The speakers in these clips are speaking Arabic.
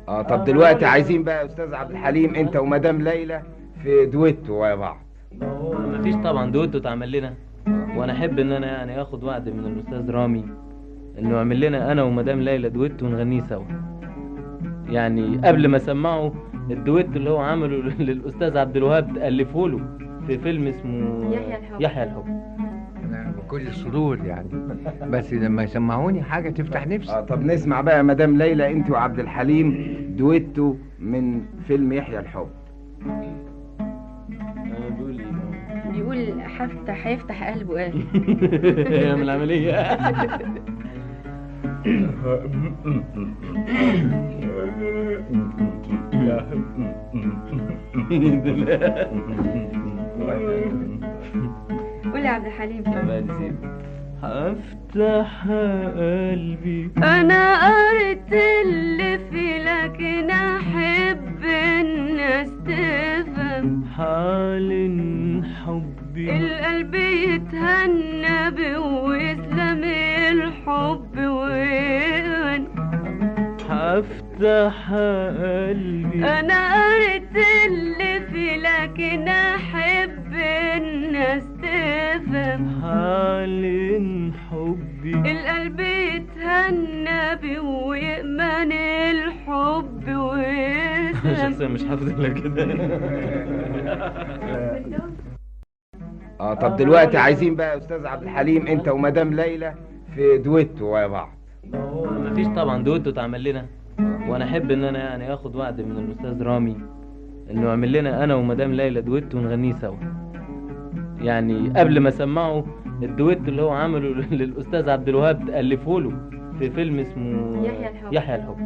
طب دلوقتي عايزين بقى يا استاذ عبد الحليم انت ومدام ليلى في دويتو ويا بعض. مفيش طبعا دويتو اتعمل لنا، وانا احب ان انا يعني اخد وعد من الاستاذ رامي انه يعمل لنا انا ومدام ليلى دويتو ونغنيه سوا. يعني قبل ما اسمعه الدويتو اللي هو عمله للاستاذ عبد الوهاب الفه له في فيلم اسمه يحيى الحب. أنا بكل سرور يعني، بس لما يسمعوني حاجة تفتح نفسي. طب نسمع بقى يا مدام ليلى انت وعبد الحليم دويتو من فيلم يحيى الحب. بيقول ايه؟ بيقول هيفتح قلبه قال. هي من العملية. قول يا عبد الحليم. هفتح قلبي انا قريت اللي في لكن احب الناس تفهم حال حبي القلب يتهنى بوسلم الحب وين. هفتح قلبي انا قريت اللي في لكن احب الناس تفهم حال حبي القلب يتهنى ويأمن الحب ويسلم. شخصيا مش حافظ الا كده. طب دلوقتي عايزين بقى يا استاذ عبد الحليم انت ومدام ليلى في دويتو ويا بعض. مفيش طبعا دويتو اتعمل لنا، وانا احب ان انا يعني اخد وعد من الاستاذ رامي انه يعمل لنا انا ومدام ليلى دويتو ونغنيه سوا. يعني قبل ما اسمعه الدويتو اللي هو عمله للاستاذ عبد الوهاب الفه له في فيلم اسمه يحيى الحب.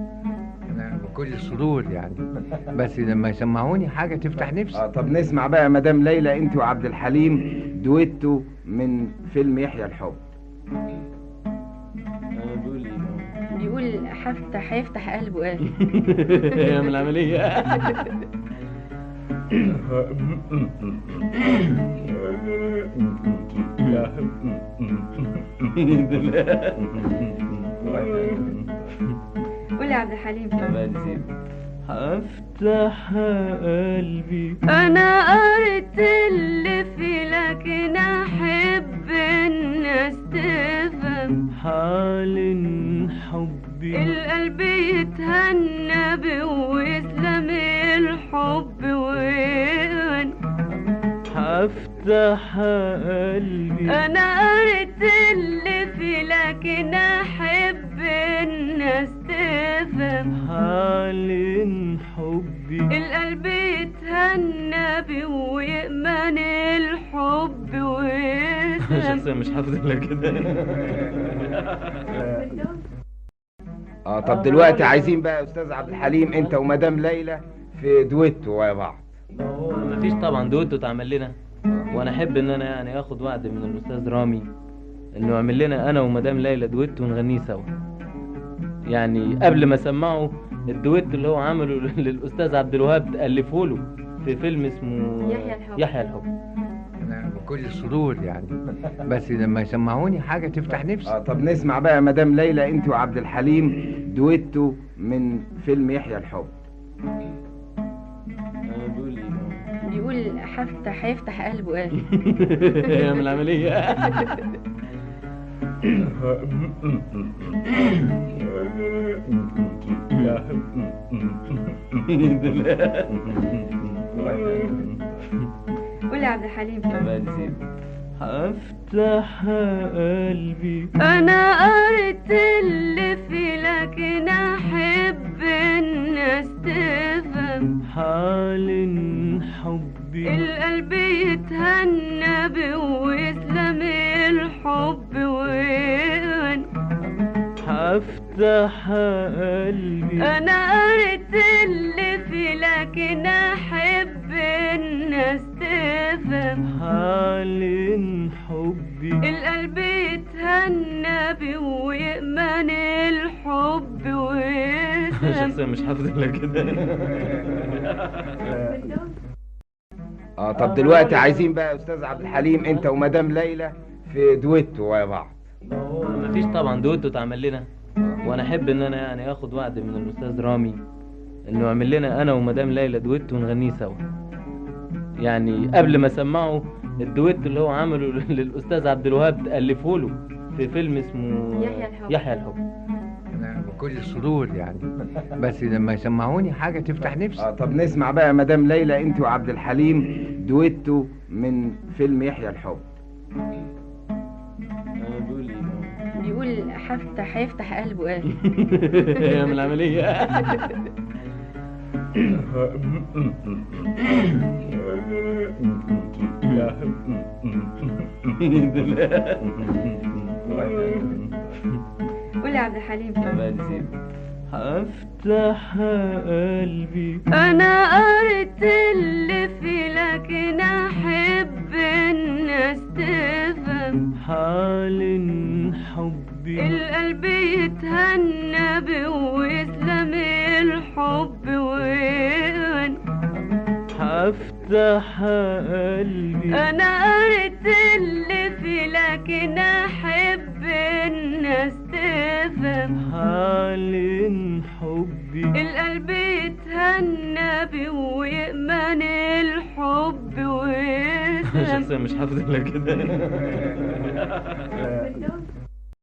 أنا بكل سرور يعني، بس لما يسمعوني حاجة تفتح نفسي. طب نسمع بقى يا مدام ليلى انت وعبد الحليم دويتو من فيلم يحيى الحب. بيقول ايه؟ بيقول هيفتح قلبه قال. هي من العملية. قول يا عبد الحليم. هفتح قلبي انا قريت اللي في لكن احب الناس تفهم حال حبي القلب يتهنى بوسلم الحب وين. هفتح قلبي انا قريت اللي في لكن احب الناس تفهم حال حبي القلب يتهنى ويأمن الحب ويسلم. شخصيا مش حافظ الا كده. طب دلوقتي عايزين بقى يا استاذ عبد الحليم انت ومدام ليلى في دويتو ويا بعض. مفيش طبعا دويتو اتعمل لنا، وانا احب ان انا يعني اخد وعد من الاستاذ رامي انه يعمل لنا انا ومدام ليلى دويتو ونغنيه سوا. يعني قبل ما اسمعه الدويتو اللي هو عمله للاستاذ عبد الوهاب الفه له في فيلم اسمه يحيى الحب. أنا بكل سرور يعني، بس لما يسمعوني حاجة تفتح نفسي. طب نسمع بقى يا مدام ليلى انت وعبد الحليم دويتو من فيلم يحيى الحب. بيقول ايه؟ بيقول هيفتح قلبه قال. هي من العملية. قول يا عبد الحليم. هفتح قلبي انا قريت اللي في لكن احب الناس تفهم حال حبي القلب يتهنى بوسلم الحب وين. هفتح قلبي انا قريت اللي في لكن احب الناس تفهم حال حبي القلب يتهنى ويأمن الحب ويسلم. شخصيا مش حافظ الا كده. طب دلوقتي عايزين بقى يا استاذ عبد الحليم انت ومدام ليلى في دويتو ويا بعض. مفيش طبعا دويتو اتعمل لنا، وانا احب ان انا يعني اخد وعد من الاستاذ رامي انه يعمل لنا انا ومدام ليلى دويتو ونغنيه سوا. يعني قبل ما اسمعه الدويتو اللي هو عمله للاستاذ عبد الوهاب الفه له في فيلم اسمه يحيى الحب. أنا بكل سرور يعني، بس لما يسمعوني حاجة تفتح نفسي. طب نسمع بقى مدام ليلى انت وعبد الحليم دويتو من فيلم يحيى الحب. بيقول ايه؟ بيقول هيفتح قلبه قال من العملية. قول يا عبد الحليم. هفتح قلبي انا قريت اللي فيه لكن احب الناس تفهم حال حبي القلب يتهنى بيه ويسلم الحب وين. هفتح قلبي انا قريت اللي فيه لكن احب الناس تفهم حال حبي القلب يتهنى بيه ويأمن الحب ويسلم. شخصيا مش حافظ الا كده.